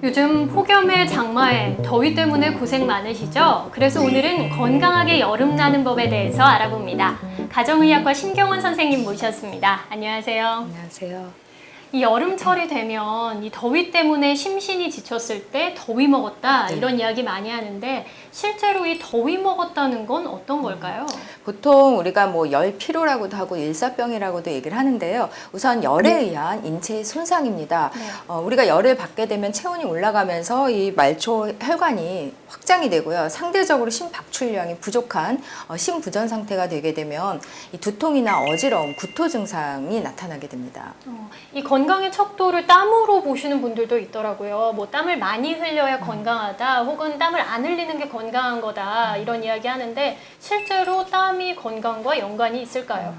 요즘 폭염에 장마에 더위 때문에 고생 많으시죠? 그래서 오늘은 건강하게 여름 나는 법에 대해서 알아봅니다. 가정의학과 신경원 선생님 모셨습니다. 안녕하세요. 안녕하세요. 이 여름철이 되면 이 더위 때문에 심신이 지쳤을 때 더위 먹었다 이런 이야기 많이 하는데 실제로 이 더위 먹었다는 건 어떤 걸까요? 보통 우리가 뭐 열 피로라고도 하고 일사병이라고도 얘기를 하는데요. 우선 열에 의한 인체의 손상입니다. 우리가 열을 받게 되면 체온이 올라가면서 이 말초 혈관이 확장이 되고요. 상대적으로 심박출량이 부족한 심부전 상태가 되게 되면 이 두통이나 어지러움, 구토 증상이 나타나게 됩니다. 이 건강의 척도를 땀으로 보시는 분들도 있더라고요. 뭐 땀을 많이 흘려야 건강하다 혹은 땀을 안 흘리는 게 건강한 거다 이런 이야기 하는데 실제로 땀이 건강과 연관이 있을까요?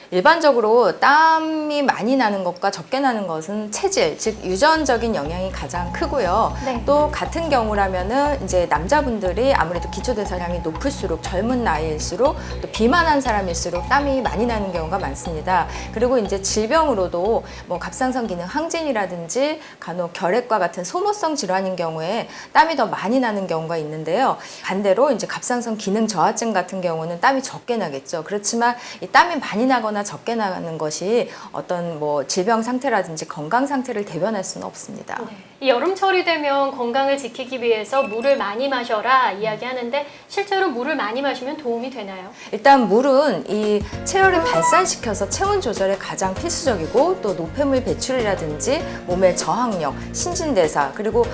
일반적으로 땀이 많이 나는 것과 적게 나는 것은 체질, 즉 유전적인 영향이 가장 크고요. 네. 또 같은 경우라면은 이제 남자분들이 아무래도 기초대사량이 높을수록 젊은 나이일수록 또 비만한 사람일수록 땀이 많이 나는 경우가 많습니다. 그리고 이제 질병으로도 뭐 갑상선 기능 항진이라든지 간혹 결핵과 같은 소모성 질환인 경우에 땀이 더 많이 나는 경우가 있는데요. 반대로 이제 갑상선 기능 저하증 같은 경우는 땀이 적게 나겠죠. 그렇지만 이 땀이 많이 나거나 적게 나는 것이 어떤 뭐 질병 상태라든지 건강 상태를 대변할 수는 없습니다. 네. 이 여름철이 되면 건강을 지키기 위해서 물을 많이 마셔라 이야기하는데 실제로 물을 많이 마시면 도움이 되나요? 일단 물은 이 체열을 발산시켜서 체온 조절에 가장 필수적이고 또 노폐물 배출이라든지 몸의 저항력, 신진대사 그리고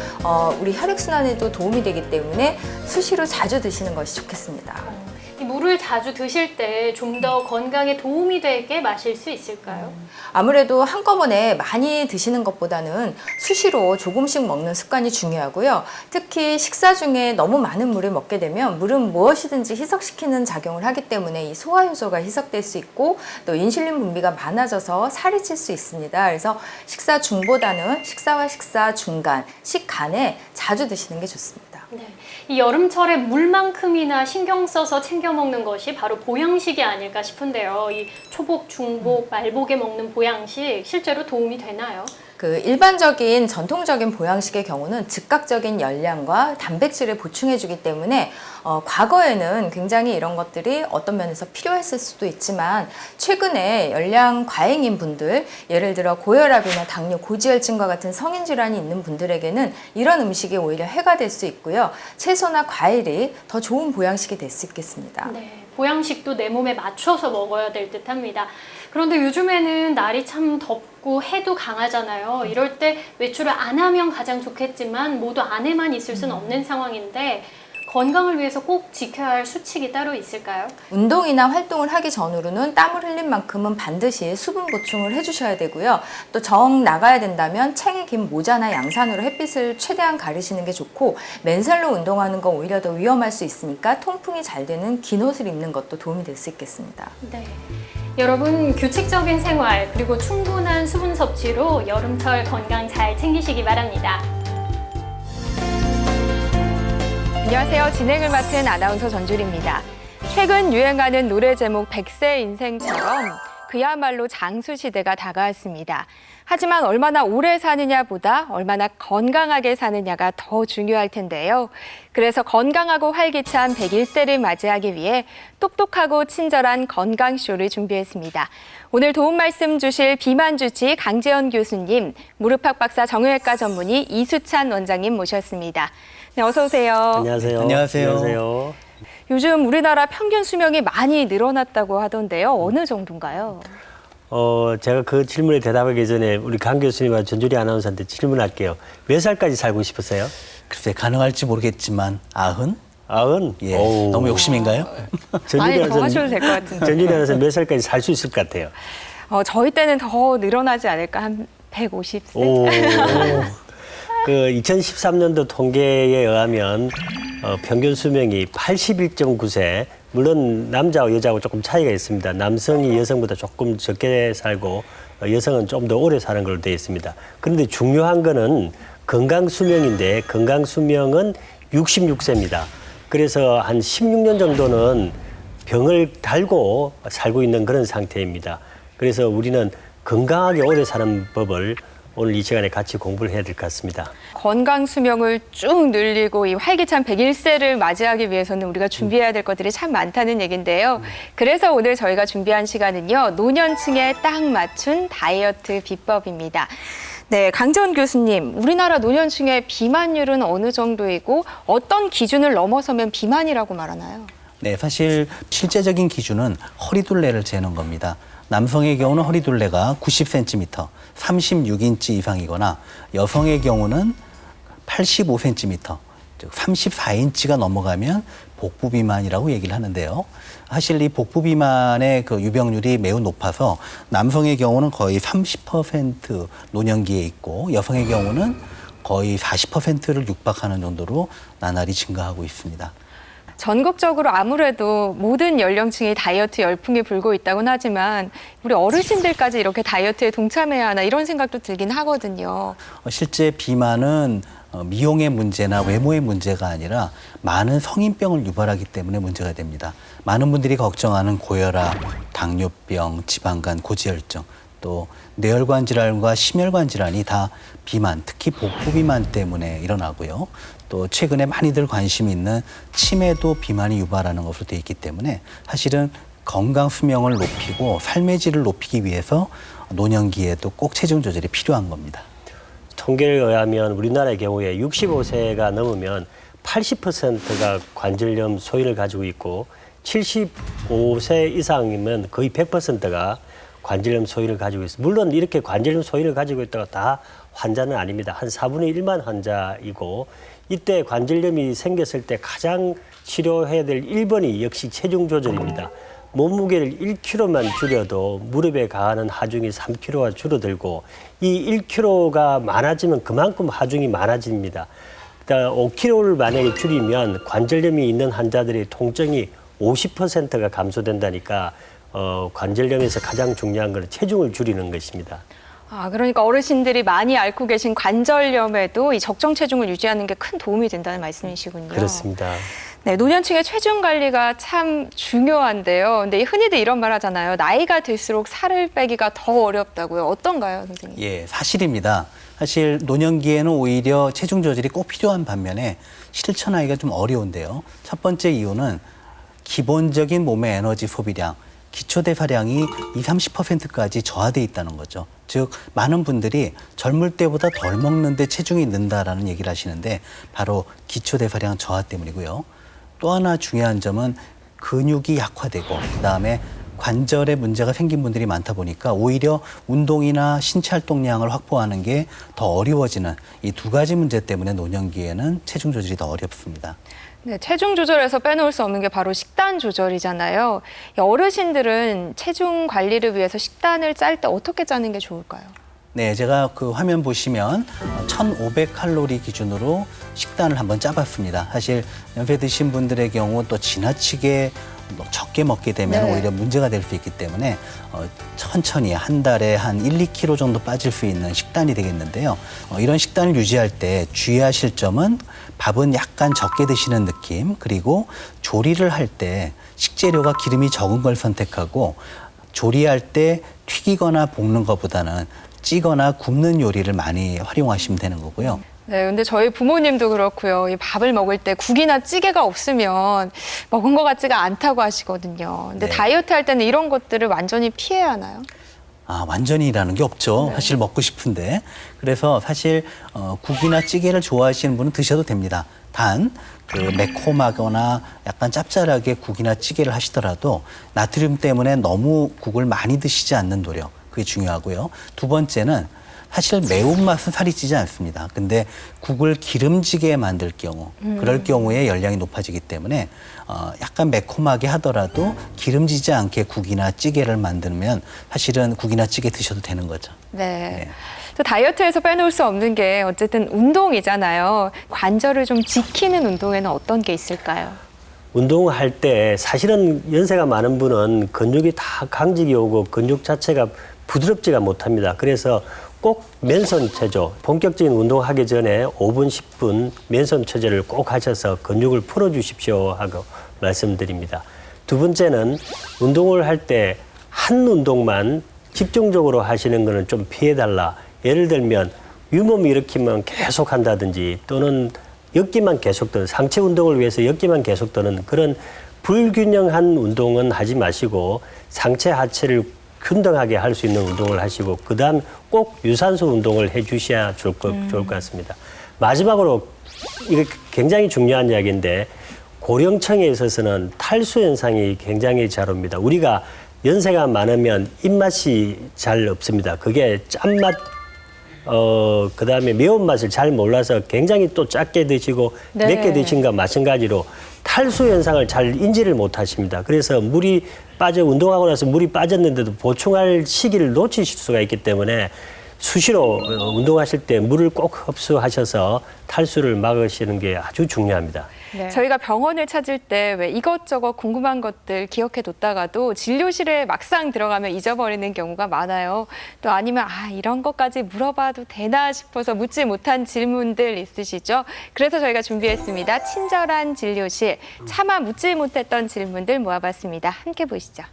우리 혈액순환에도 도움이 되기 때문에 수시로 자주 드시는 것이 좋겠습니다. 이 물을 자주 드실 때 좀 더 건강에 도움이 되게 마실 수 있을까요? 아무래도 한꺼번에 많이 드시는 것보다는 수시로 조금씩 먹는 습관이 중요하고요. 특히 식사 중에 너무 많은 물을 먹게 되면 물은 무엇이든지 희석시키는 작용을 하기 때문에 이 소화효소가 희석될 수 있고 또 인슐린 분비가 많아져서 살이 찔 수 있습니다. 그래서 식사 중보다는 식사와 식사 중간, 식간에 자주 드시는 게 좋습니다. 네. 이 여름철에 물만큼이나 신경 써서 챙겨 먹는 것이 바로 보양식이 아닐까 싶은데요. 이 초복, 중복, 말복에 먹는 보양식 실제로 도움이 되나요? 그 일반적인 전통적인 보양식의 경우는 즉각적인 열량과 단백질을 보충해주기 때문에 과거에는 굉장히 이런 것들이 어떤 면에서 필요했을 수도 있지만 최근에 열량 과잉인 분들, 예를 들어 고혈압이나 당뇨, 고지혈증과 같은 성인 질환이 있는 분들에게는 이런 음식이 오히려 해가 될 수 있고요. 채소나 과일이 더 좋은 보양식이 될 수 있겠습니다. 네, 보양식도 내 몸에 맞춰서 먹어야 될 듯합니다. 그런데 요즘에는 날이 참 덥고 해도 강하잖아요. 이럴 때 외출을 안 하면 가장 좋겠지만 모두 안에만 있을 수는 없는 상황인데 건강을 위해서 꼭 지켜야 할 수칙이 따로 있을까요? 운동이나 활동을 하기 전후로는 땀을 흘린 만큼은 반드시 수분 보충을 해주셔야 되고요. 또 정 나가야 된다면 챙이 긴 모자나 양산으로 햇빛을 최대한 가리시는 게 좋고 맨살로 운동하는 건 오히려 더 위험할 수 있으니까 통풍이 잘 되는 긴 옷을 입는 것도 도움이 될 수 있겠습니다. 네. 여러분 규칙적인 생활 그리고 충분한 수분 섭취로 여름철 건강 잘 챙기시기 바랍니다. 안녕하세요. 진행을 맡은 아나운서 전주리입니다. 최근 유행하는 노래 제목 백세 인생처럼 그야말로 장수 시대가 다가왔습니다. 하지만 얼마나 오래 사느냐보다 얼마나 건강하게 사느냐가 더 중요할 텐데요. 그래서 건강하고 활기찬 101세를 맞이하기 위해 똑똑하고 친절한 건강쇼를 준비했습니다. 오늘 도움 말씀 주실 비만주치 강재현 교수님, 무릎학 박사 정형외과 전문의 이수찬 원장님 모셨습니다. 네, 어서 오세요. 안녕하세요. 안녕하세요. 요즘 우리나라 평균 수명이 많이 늘어났다고 하던데요. 어느 정도인가요? 제가 그 질문에 대답하기 전에 우리 강 교수님과 전주리 아나운서한테 질문할게요. 몇 살까지 살고 싶으세요? 글쎄 가능할지 모르겠지만 90? 90? 예. 너무 욕심인가요? 많이 더 하셔도 될 것 같은데. 전주리 아나운서 몇 살까지 살 수 있을 것 같아요? 저희 때는 더 늘어나지 않을까? 한 150세? 오. 그 2013년도 통계에 의하면 평균 수명이 81.9세. 물론 남자와 여자하고 조금 차이가 있습니다. 남성이 여성보다 조금 적게 살고 여성은 좀 더 오래 사는 걸로 되어 있습니다. 그런데 중요한 거는 건강 수명인데 건강 수명은 66세입니다. 그래서 한 16년 정도는 병을 달고 살고 있는 그런 상태입니다. 그래서 우리는 건강하게 오래 사는 법을 오늘 이 시간에 같이 공부를 해야 될 것 같습니다. 건강 수명을 쭉 늘리고 이 활기찬 101세를 맞이하기 위해서는 우리가 준비해야 될 것들이 참 많다는 얘긴데요. 그래서 오늘 저희가 준비한 시간은요. 노년층에 딱 맞춘 다이어트 비법입니다. 네, 강재원 교수님, 우리나라 노년층의 비만율은 어느 정도이고 어떤 기준을 넘어서면 비만이라고 말하나요? 네, 사실 실제적인 기준은 허리둘레를 재는 겁니다. 남성의 경우는 허리둘레가 90cm, 36인치 이상이거나 여성의 경우는 85cm, 즉 34인치가 넘어가면 복부 비만이라고 얘기를 하는데요. 사실 이 복부 비만의 그 유병률이 매우 높아서 남성의 경우는 거의 30% 노년기에 있고 여성의 경우는 거의 40%를 육박하는 정도로 나날이 증가하고 있습니다. 전국적으로 아무래도 모든 연령층이 다이어트 열풍이 불고 있다고는 하지만 우리 어르신들까지 이렇게 다이어트에 동참해야 하나 이런 생각도 들긴 하거든요. 실제 비만은 미용의 문제나 외모의 문제가 아니라 많은 성인병을 유발하기 때문에 문제가 됩니다. 많은 분들이 걱정하는 고혈압, 당뇨병, 지방간, 고지혈증, 또 뇌혈관 질환과 심혈관 질환이 다 비만, 특히 복부 비만 때문에 일어나고요. 또 최근에 많이들 관심 있는 치매도 비만이 유발하는 것으로 되어 있기 때문에 사실은 건강 수명을 높이고 삶의 질을 높이기 위해서 노년기에도 꼭 체중 조절이 필요한 겁니다. 통계에 의하면 우리나라의 경우에 65세가 넘으면 80%가 관절염 소인을 가지고 있고 75세 이상이면 거의 100%가 관절염 소인을 가지고 있습니다. 물론 이렇게 관절염 소인을 가지고 있다가 다 환자는 아닙니다. 한 4분의 1만 환자이고 이때 관절염이 생겼을 때 가장 치료해야 될 1번이 역시 체중 조절입니다. 몸무게를 1kg만 줄여도 무릎에 가하는 하중이 3kg가 줄어들고 이 1kg가 많아지면 그만큼 하중이 많아집니다. 그러니까 5kg를 만약에 줄이면 관절염이 있는 환자들의 통증이 50%가 감소된다니까 관절염에서 가장 중요한 것은 체중을 줄이는 것입니다. 아, 그러니까 어르신들이 많이 앓고 계신 관절염에도 이 적정 체중을 유지하는 게 큰 도움이 된다는 말씀이시군요. 그렇습니다. 네, 노년층의 체중 관리가 참 중요한데요. 근데 흔히들 이런 말 하잖아요. 나이가 들수록 살을 빼기가 더 어렵다고요. 어떤가요, 선생님? 예, 사실입니다. 사실 노년기에는 오히려 체중 조절이 꼭 필요한 반면에 실천하기가 좀 어려운데요. 첫 번째 이유는 기본적인 몸의 에너지 소비량, 기초대사량이 20-30%까지 저하돼 있다는 거죠. 즉 많은 분들이 젊을 때보다 덜 먹는데 체중이 는다라는 얘기를 하시는데 바로 기초대사량 저하 때문이고요. 또 하나 중요한 점은 근육이 약화되고 그다음에 관절에 문제가 생긴 분들이 많다 보니까 오히려 운동이나 신체 활동량을 확보하는 게 더 어려워지는 이 두 가지 문제 때문에 노년기에는 체중 조절이 더 어렵습니다. 네, 체중 조절에서 빼놓을 수 없는 게 바로 식단 조절이잖아요. 이 어르신들은 체중 관리를 위해서 식단을 짤 때 어떻게 짜는 게 좋을까요? 네, 제가 그 화면 보시면 1,500칼로리 기준으로 식단을 한번 짜봤습니다. 사실 연세 드신 분들의 경우 또 지나치게 적게 먹게 되면 네. 오히려 문제가 될 수 있기 때문에 천천히 한 달에 한 1-2kg 정도 빠질 수 있는 식단이 되겠는데요. 이런 식단을 유지할 때 주의하실 점은 밥은 약간 적게 드시는 느낌, 그리고 조리를 할 때 식재료가 기름이 적은 걸 선택하고 조리할 때 튀기거나 볶는 것보다는 찌거나 굽는 요리를 많이 활용하시면 되는 거고요. 네, 근데 저희 부모님도 그렇고요. 이 밥을 먹을 때 국이나 찌개가 없으면 먹은 것 같지가 않다고 하시거든요. 근데 네. 다이어트 할 때는 이런 것들을 완전히 피해야 하나요? 아, 완전히라는 게 없죠. 네. 사실 먹고 싶은데. 그래서 사실 국이나 찌개를 좋아하시는 분은 드셔도 됩니다. 단 그 매콤하거나 약간 짭짤하게 국이나 찌개를 하시더라도 나트륨 때문에 너무 국을 많이 드시지 않는 노력, 그게 중요하고요. 두 번째는 사실 매운맛은 살이 찌지 않습니다. 근데 국을 기름지게 만들 경우, 그럴 경우에 열량이 높아지기 때문에 약간 매콤하게 하더라도 기름지지 않게 국이나 찌개를 만들면 사실은 국이나 찌개 드셔도 되는 거죠. 네. 네. 또 다이어트에서 빼놓을 수 없는 게 어쨌든 운동이잖아요. 관절을 좀 지키는 운동에는 어떤 게 있을까요? 운동할 때 사실은 연세가 많은 분은 근육이 다 강직이 오고 근육 자체가 부드럽지가 못합니다. 그래서 꼭 맨손 체조, 본격적인 운동하기 전에 5분, 10분 맨손 체조를 꼭 하셔서 근육을 풀어주십시오 하고 말씀드립니다. 두 번째는 운동을 할 때 한 운동만 집중적으로 하시는 거는 좀 피해달라. 예를 들면 윗몸 일으키면 계속 한다든지 또는 엮기만 계속 드는 상체 운동을 위해서 엮기만 계속 드는 그런 불균형한 운동은 하지 마시고 상체 하체를 균등하게 할 수 있는 운동을 하시고 그다음 꼭 유산소 운동을 해 주셔야 좋을 것 같습니다. 마지막으로 이게 굉장히 중요한 이야기인데 고령층에 있어서는 탈수 현상이 굉장히 잘 옵니다. 우리가 연세가 많으면 입맛이 잘 없습니다. 그게 짠맛 그다음에 매운맛을 잘 몰라서 굉장히 또 작게 드시고 네. 맵게 드신 것과 마찬가지로 탈수 현상을 잘 인지를 못 하십니다. 그래서 물이 빠져 운동하고 나서 물이 빠졌는데도 보충할 시기를 놓치실 수가 있기 때문에 수시로 운동하실 때 물을 꼭 흡수하셔서 탈수를 막으시는 게 아주 중요합니다. 네. 저희가 병원을 찾을 때 왜 이것저것 궁금한 것들 기억해 뒀다가도 진료실에 막상 들어가면 잊어버리는 경우가 많아요. 또 아니면 이런 것까지 물어봐도 되나 싶어서 묻지 못한 질문들 있으시죠? 그래서 저희가 준비했습니다. 친절한 진료실, 차마 묻지 못했던 질문들 모아봤습니다. 함께 보시죠.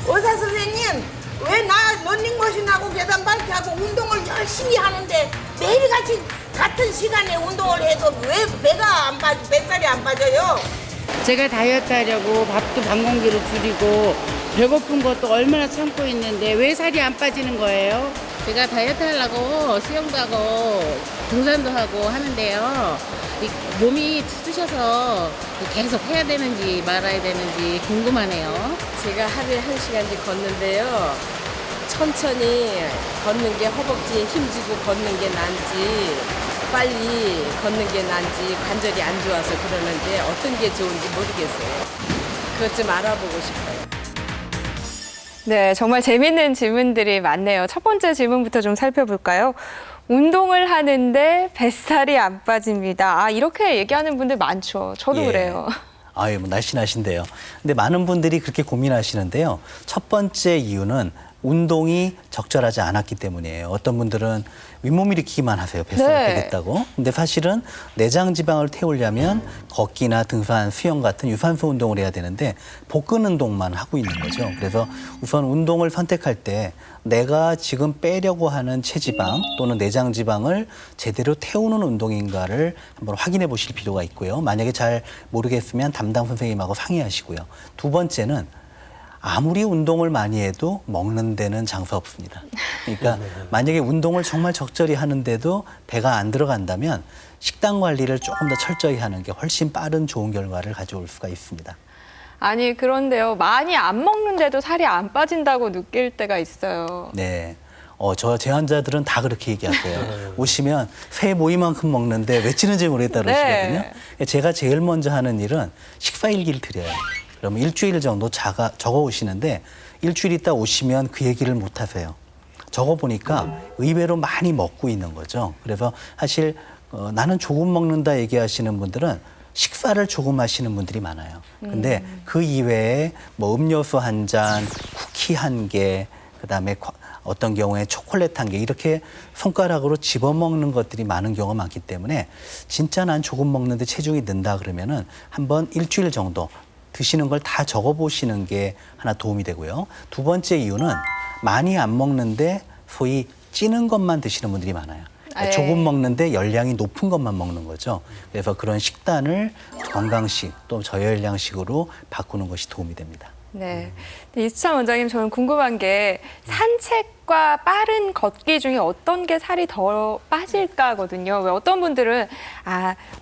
의사 선생님, 왜 나 런닝머신하고 계단 밟기하고 운동을 열심히 하는데 매일같이 같은 시간에 운동을 해도 왜 뱃살이 안 빠져요? 제가 다이어트 하려고 밥도 반 공기로 줄이고 배고픈 것도 얼마나 참고 있는데 왜 살이 안 빠지는 거예요? 제가 다이어트 하려고 수영도 하고 등산도 하고 하는데요. 이 몸이 쑤셔서 계속 해야 되는지 말아야 되는지 궁금하네요. 제가 하루에 1시간씩 걷는데요. 천천히 걷는 게 허벅지에 힘주고 걷는 게 나은지 빨리 걷는 게 나은지 관절이 안 좋아서 그러는데 어떤 게 좋은지 모르겠어요. 그것 좀 알아보고 싶어요. 네, 정말 재밌는 질문들이 많네요. 첫 번째 질문부터 좀 살펴볼까요? 운동을 하는데 뱃살이 안 빠집니다. 이렇게 얘기하는 분들 많죠. 저도 그래요. 아유, 뭐 날씬하신데요. 근데 많은 분들이 그렇게 고민하시는데요. 첫 번째 이유는 운동이 적절하지 않았기 때문이에요. 어떤 분들은 윗몸 일으키기만 하세요. 뱃살이 네. 되겠다고. 근데 사실은 내장 지방을 태우려면 걷기나 등산, 수영 같은 유산소 운동을 해야 되는데 복근 운동만 하고 있는 거죠. 그래서 우선 운동을 선택할 때 내가 지금 빼려고 하는 체지방 또는 내장 지방을 제대로 태우는 운동인가를 한번 확인해 보실 필요가 있고요. 만약에 잘 모르겠으면 담당 선생님하고 상의하시고요. 두 번째는 아무리 운동을 많이 해도 먹는 데는 장사 없습니다. 그러니까 만약에 운동을 정말 적절히 하는데도 배가 안 들어간다면 식단 관리를 조금 더 철저히 하는 게 훨씬 빠른 좋은 결과를 가져올 수가 있습니다. 아니, 그런데요. 많이 안 먹는데도 살이 안 빠진다고 느낄 때가 있어요. 네. 제 환자들은 다 그렇게 얘기하세요. 오시면 새 모이만큼 먹는데 왜 찌는지 모르겠다 그러시거든요. 네. 제가 제일 먼저 하는 일은 식사 일기를 드려요. 그러면 일주일 정도 적어 오시는데 일주일 있다 오시면 그 얘기를 못 하세요. 적어 보니까 의외로 많이 먹고 있는 거죠. 그래서 사실 나는 조금 먹는다 얘기하시는 분들은 식사를 조금 하시는 분들이 많아요. 근데 그 이외에 뭐 음료수 한 잔, 쿠키 한 개, 그다음에 어떤 경우에 초콜릿 한 개 이렇게 손가락으로 집어먹는 것들이 많은 경우가 많기 때문에 진짜 난 조금 먹는데 체중이 는다 그러면은 한번 일주일 정도 드시는 걸 다 적어보시는 게 하나 도움이 되고요. 두 번째 이유는 많이 안 먹는데 소위 찌는 것만 드시는 분들이 많아요. 그러니까 조금 먹는데 열량이 높은 것만 먹는 거죠. 그래서 그런 식단을 건강식 또 저열량식으로 바꾸는 것이 도움이 됩니다. 네. 이수찬 원장님, 저는 궁금한 게 산책과 빠른 걷기 중에 어떤 게 살이 더 빠질까거든요. 왜 어떤 분들은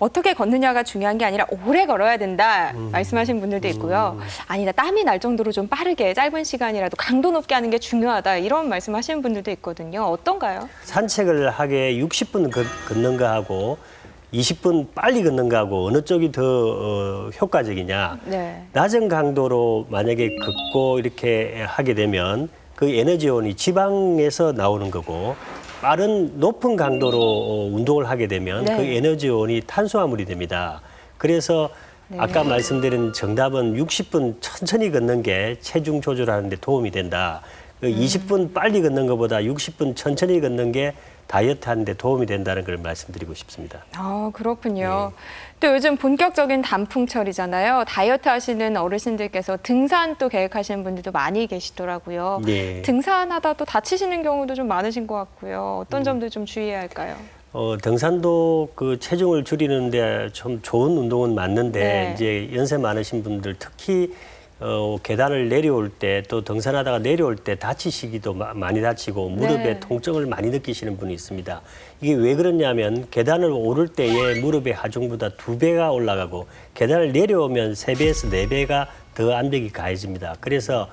어떻게 걷느냐가 중요한 게 아니라 오래 걸어야 된다 말씀하시는 분들도 있고요. 아니다, 땀이 날 정도로 좀 빠르게 짧은 시간이라도 강도 높게 하는 게 중요하다 이런 말씀하시는 분들도 있거든요. 어떤가요? 산책을 하게 60분 걷는 거하고 20분 빨리 걷는 거하고 어느 쪽이 더 효과적이냐. 네. 낮은 강도로 만약에 걷고 이렇게 하게 되면 그 에너지원이 지방에서 나오는 거고 빠른 높은 강도로 운동을 하게 되면 네. 그 에너지원이 탄수화물이 됩니다. 그래서 아까 말씀드린 정답은 60분 천천히 걷는 게 체중 조절하는 데 도움이 된다. 20분 빨리 걷는 것보다 60분 천천히 걷는 게 다이어트 하는 데 도움이 된다는 걸 말씀드리고 싶습니다. 아, 그렇군요. 또 요즘 본격적인 단풍철이잖아요. 다이어트 하시는 어르신들께서 등산 또 계획하시는 분들도 많이 계시더라고요. 예. 등산하다 또 다치시는 경우도 좀 많으신 것 같고요. 어떤 점들 좀 주의해야 할까요? 등산도 그 체중을 줄이는데 좀 좋은 운동은 맞는데 네. 이제 연세 많으신 분들 특히 계단을 내려올 때 또 등산하다가 내려올 때 다치시기도 많이 다치고 무릎에 네. 통증을 많이 느끼시는 분이 있습니다. 이게 왜 그러냐면 계단을 오를 때의 무릎의 하중보다 2배가 올라가고 계단을 내려오면 3배에서 4배가 더 압력이 가해집니다. 그래서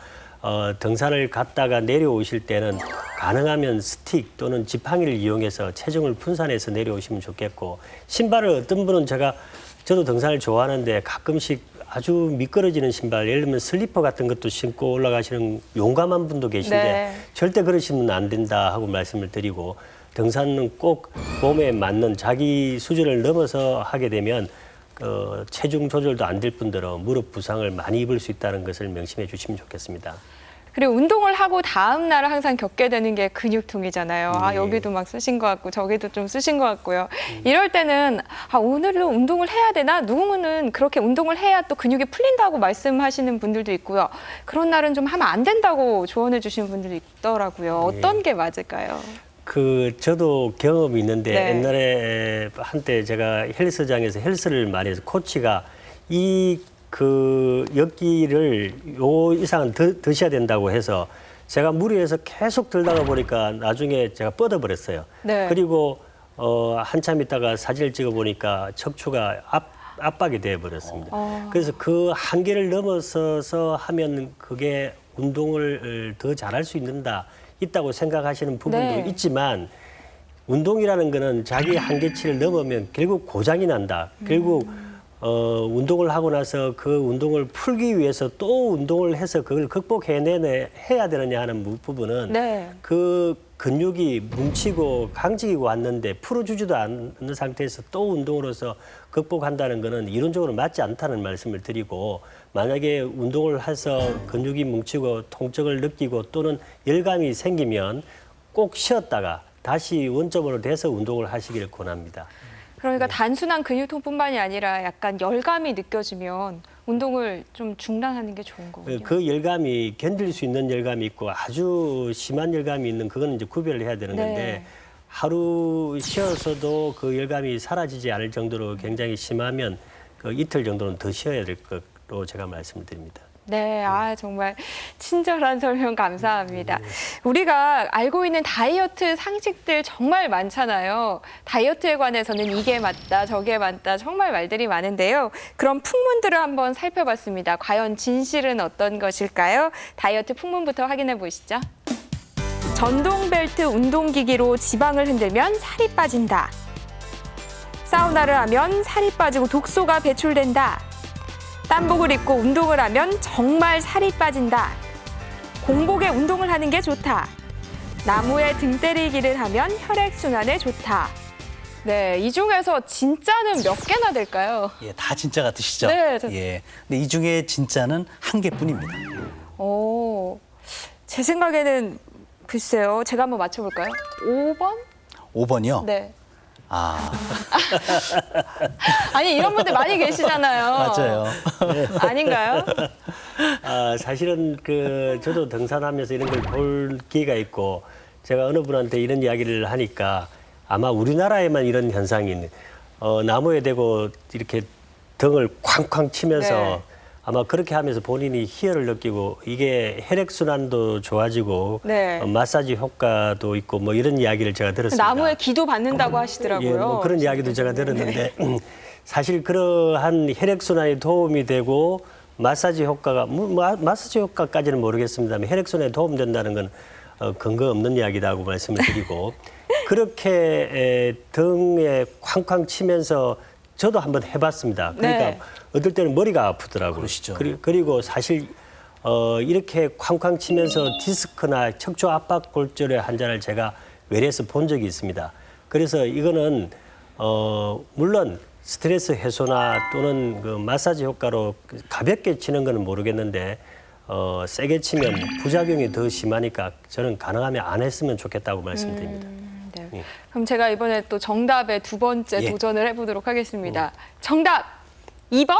등산을 갔다가 내려오실 때는 가능하면 스틱 또는 지팡이를 이용해서 체중을 분산해서 내려오시면 좋겠고 신발을 어떤 분은 저도 등산을 좋아하는데 가끔씩 아주 미끄러지는 신발, 예를 들면 슬리퍼 같은 것도 신고 올라가시는 용감한 분도 계신데 네. 절대 그러시면 안 된다 하고 말씀을 드리고 등산은 꼭 몸에 맞는 자기 수준을 넘어서 하게 되면 체중 조절도 안 될 뿐더러 무릎 부상을 많이 입을 수 있다는 것을 명심해 주시면 좋겠습니다. 그리고 운동을 하고 다음 날 항상 겪게 되는 게 근육통이잖아요. 아, 네. 여기도 막 쑤신 것 같고 저기도 좀 쑤신 것 같고요. 이럴 때는 오늘도 운동을 해야 되나? 누구는 그렇게 운동을 해야 또 근육이 풀린다고 말씀하시는 분들도 있고요. 그런 날은 좀 하면 안 된다고 조언해 주시는 분들도 있더라고요. 네. 어떤 게 맞을까요? 저도 경험이 있는데 네. 옛날에 한때 제가 헬스장에서 헬스를 많이 해서 코치가 여기를 요 이상은 드셔야 된다고 해서 제가 무리해서 계속 들다가 보니까 나중에 제가 뻗어버렸어요. 네. 그리고 한참 있다가 사진을 찍어 보니까 척추가 압박이 되어 버렸습니다. 그래서 그 한계를 넘어서서 하면 그게 운동을 더 잘할 수 있다고 생각하시는 부분도 네. 있지만 운동이라는 거는 자기 한계치를 넘으면 결국 고장이 난다. 결국 운동을 하고 나서 그 운동을 풀기 위해서 또 운동을 해서 그걸 해야 되느냐 하는 부분은 네. 그 근육이 뭉치고 강직이고 왔는데 풀어주지도 않는 상태에서 또 운동으로서 극복한다는 거는 이론적으로 맞지 않다는 말씀을 드리고 만약에 운동을 해서 근육이 뭉치고 통증을 느끼고 또는 열감이 생기면 꼭 쉬었다가 다시 원점으로 돼서 운동을 하시기를 권합니다. 그러니까 단순한 근육통뿐만이 아니라 약간 열감이 느껴지면 운동을 좀 중단하는 게 좋은 거군요. 그 열감이 견딜 수 있는 열감이 있고 아주 심한 열감이 있는 그거는 이제 구별을 해야 되는 건데 네. 하루 쉬어서도 그 열감이 사라지지 않을 정도로 굉장히 심하면 그 이틀 정도는 더 쉬어야 될 것으로 제가 말씀을 드립니다. 네, 정말 친절한 설명 감사합니다. 우리가 알고 있는 다이어트 상식들 정말 많잖아요. 다이어트에 관해서는 이게 맞다, 저게 맞다, 정말 말들이 많은데요. 그럼 풍문들을 한번 살펴봤습니다. 과연 진실은 어떤 것일까요? 다이어트 풍문부터 확인해 보시죠. 전동벨트 운동기기로 지방을 흔들면 살이 빠진다. 사우나를 하면 살이 빠지고 독소가 배출된다. 땀복을 입고 운동을 하면 정말 살이 빠진다. 공복에 운동을 하는 게 좋다. 나무에 등 때리기를 하면 혈액순환에 좋다. 네, 이 중에서 진짜는 몇 개나 될까요? 예, 다 진짜 같으시죠? 네, 예. 근데 이 중에 진짜는 한 개뿐입니다. 제 생각에는 글쎄요. 제가 한번 맞춰볼까요? 5번? 5번이요? 네. 아니, 이런 분들 많이 계시잖아요. 맞아요. 아닌가요? 사실은 저도 등산하면서 이런 걸 볼 기회가 있고 제가 어느 분한테 이런 이야기를 하니까 아마 우리나라에만 이런 현상이 있는 나무에 대고 이렇게 등을 쾅쾅 치면서 네. 아마 그렇게 하면서 본인이 희열을 느끼고 이게 혈액순환도 좋아지고 네. 마사지 효과도 있고 뭐 이런 이야기를 제가 들었습니다. 나무에 기도 받는다고 하시더라고요. 예, 뭐 그런 이야기도 제가 들었는데 사실 그러한 혈액순환에 도움이 되고 마사지 효과가 마사지 효과까지는 모르겠습니다만 혈액순환에 도움된다는 건 근거 없는 이야기다고 말씀을 드리고 그렇게 등에 쾅쾅 치면서 저도 한번 해봤습니다. 그러니까 네. 어떨 때는 머리가 아프더라고요. 그러시죠. 그리고 사실 이렇게 쾅쾅 치면서 디스크나 척추 압박 골절의 환자를 제가 외래에서 본 적이 있습니다. 그래서 이거는 물론 스트레스 해소나 또는 그 마사지 효과로 가볍게 치는 거는 모르겠는데 세게 치면 부작용이 더 심하니까 저는 가능하면 안 했으면 좋겠다고 말씀드립니다. 네. 예. 그럼 제가 이번에 또 정답에 두 번째 예. 도전을 해보도록 하겠습니다. 정답 2번?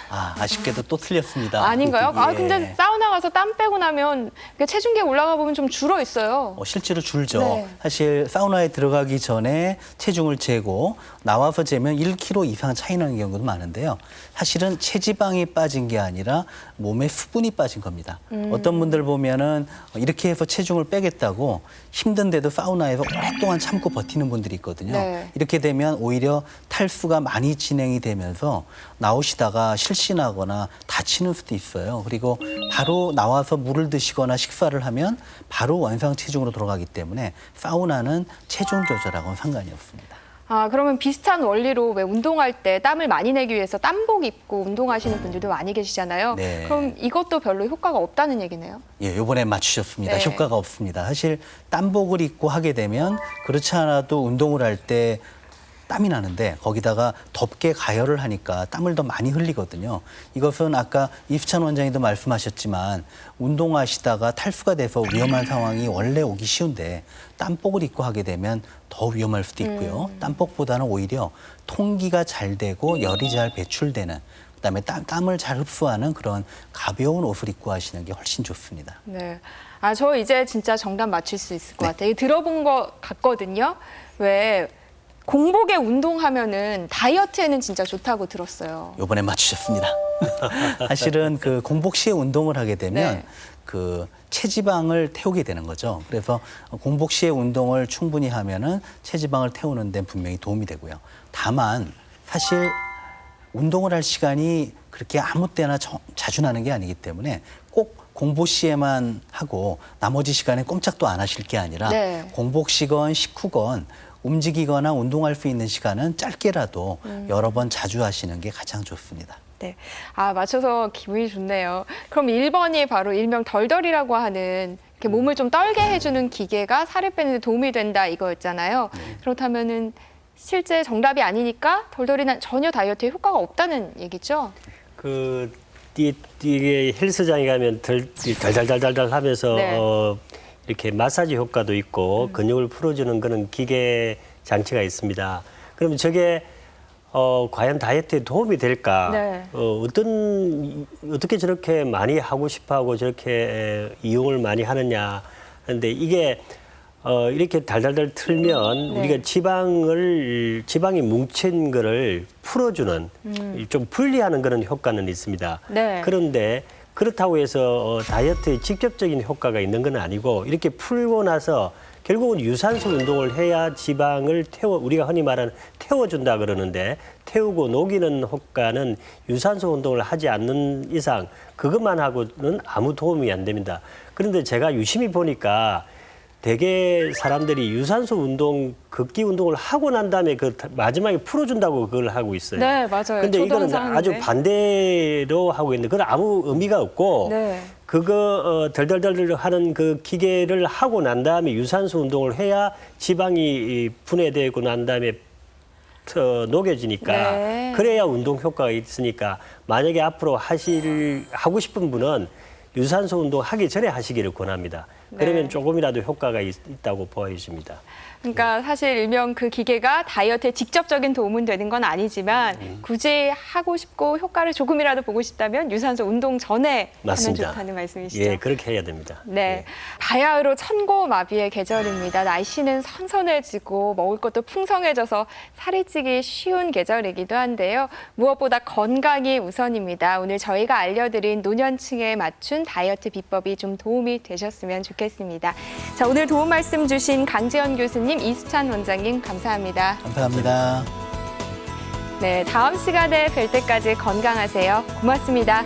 아쉽게도 또 틀렸습니다. 아닌가요? 아 예. 근데 사우나 가서 땀 빼고 나면 그 체중계 올라가 보면 좀 줄어 있어요. 실제로 줄죠. 네. 사실 사우나에 들어가기 전에 체중을 재고 나와서 재면 1kg 이상 차이 나는 경우도 많은데요. 사실은 체지방이 빠진 게 아니라 몸에 수분이 빠진 겁니다. 어떤 분들 보면은 이렇게 해서 체중을 빼겠다고 힘든데도 사우나에서 오랫동안 참고 버티는 분들이 있거든요. 네. 이렇게 되면 오히려 탈수가 많이 진행이 되면서 나오시다가 실신하거나 다치는 수도 있어요. 그리고 바로 나와서 물을 드시거나 식사를 하면 바로 원상 체중으로 돌아가기 때문에 사우나는 체중 조절하고는 상관이 없습니다. 아 그러면 비슷한 원리로 왜 운동할 때 땀을 많이 내기 위해서 땀복 입고 운동하시는 분들도 많이 계시잖아요. 네. 그럼 이것도 별로 효과가 없다는 얘기네요. 예, 이번에 맞추셨습니다. 네. 효과가 없습니다. 사실 땀복을 입고 하게 되면 그렇지 않아도 운동을 할 때 땀이 나는데 거기다가 덥게 가열을 하니까 땀을 더 많이 흘리거든요. 이것은 아까 이수찬 원장님도 말씀하셨지만 운동하시다가 탈수가 돼서 위험한 상황이 원래 오기 쉬운데 땀복을 입고 하게 되면 더 위험할 수도 있고요. 땀복보다는 오히려 통기가 잘 되고 열이 잘 배출되는 그다음에 땀을 잘 흡수하는 그런 가벼운 옷을 입고 하시는 게 훨씬 좋습니다. 네. 아 저 이제 진짜 정답 맞출 수 있을 것 같아요. 들어본 것 같거든요. 왜 공복에 운동하면은 다이어트에는 진짜 좋다고 들었어요. 이번에 맞추셨습니다. 사실은 그 공복 시에 운동을 하게 되면 네. 그 체지방을 태우게 되는 거죠. 그래서 공복 시에 운동을 충분히 하면은 체지방을 태우는 데 분명히 도움이 되고요. 다만 사실 운동을 할 시간이 그렇게 아무 때나 자주 나는 게 아니기 때문에 꼭 공복 시에만 하고 나머지 시간에 꼼짝도 안 하실 게 아니라 네. 공복 시건 식후건 움직이거나 운동할 수 있는 시간은 짧게라도 여러 번 자주 하시는 게 가장 좋습니다. 네. 아, 맞춰서 기분이 좋네요. 그럼 1번이 바로 일명 덜덜이라고 하는 이렇게 몸을 좀 떨게 해주는 기계가 살을 빼는 데 도움이 된다 이거였잖아요. 그렇다면은 실제 정답이 아니니까 덜덜이는 전혀 다이어트에 효과가 없다는 얘기죠? 이게 헬스장에 가면 덜덜덜덜 하면서 네. 이렇게 마사지 효과도 있고 근육을 풀어주는 그런 기계 장치가 있습니다. 그러면 저게 과연 다이어트에 도움이 될까? 네. 어떻게 저렇게 많이 하고 싶어하고 저렇게 이용을 많이 하느냐? 그런데 이게 이렇게 달달달 틀면 네. 우리가 지방이 뭉친 거를 풀어주는 좀 분리하는 그런 효과는 있습니다. 네. 그런데 그렇다고 해서 다이어트에 직접적인 효과가 있는 건 아니고 이렇게 풀고 나서 결국은 유산소 운동을 해야 지방을 우리가 흔히 말하는 태워준다 그러는데 태우고 녹이는 효과는 유산소 운동을 하지 않는 이상 그것만 하고는 아무 도움이 안 됩니다. 그런데 제가 유심히 보니까 대개 사람들이 유산소 운동, 걷기 운동을 하고 난 다음에 그 마지막에 풀어준다고 그걸 하고 있어요. 네, 맞아요. 근데 저도 이거는 항상 아주 하는데. 반대로 하고 있는데 그건 아무 의미가 없고 네. 그거 덜덜덜 하는 그 기계를 하고 난 다음에 유산소 운동을 해야 지방이 분해되고 난 다음에 녹여지니까 네. 그래야 운동 효과가 있으니까 만약에 앞으로 하고 싶은 분은 유산소 운동 하기 전에 하시기를 권합니다. 그러면 네. 조금이라도 효과가 있다고 보여집니다. 그러니까 사실 일명 그 기계가 다이어트에 직접적인 도움은 되는 건 아니지만 굳이 하고 싶고 효과를 조금이라도 보고 싶다면 유산소 운동 전에 맞습니다. 하면 좋다는 말씀이시죠? 예, 그렇게 해야 됩니다. 네, 바야흐로 천고마비의 계절입니다. 날씨는 선선해지고 먹을 것도 풍성해져서 살이 찌기 쉬운 계절이기도 한데요. 무엇보다 건강이 우선입니다. 오늘 저희가 알려드린 노년층에 맞춘 다이어트 비법이 좀 도움이 되셨으면 좋겠습니다. 자, 오늘 도움 말씀 주신 강지연 교수님, 이수찬 원장님 감사합니다. 감사합니다. 네, 다음 시간에 뵐 때까지 건강하세요. 고맙습니다.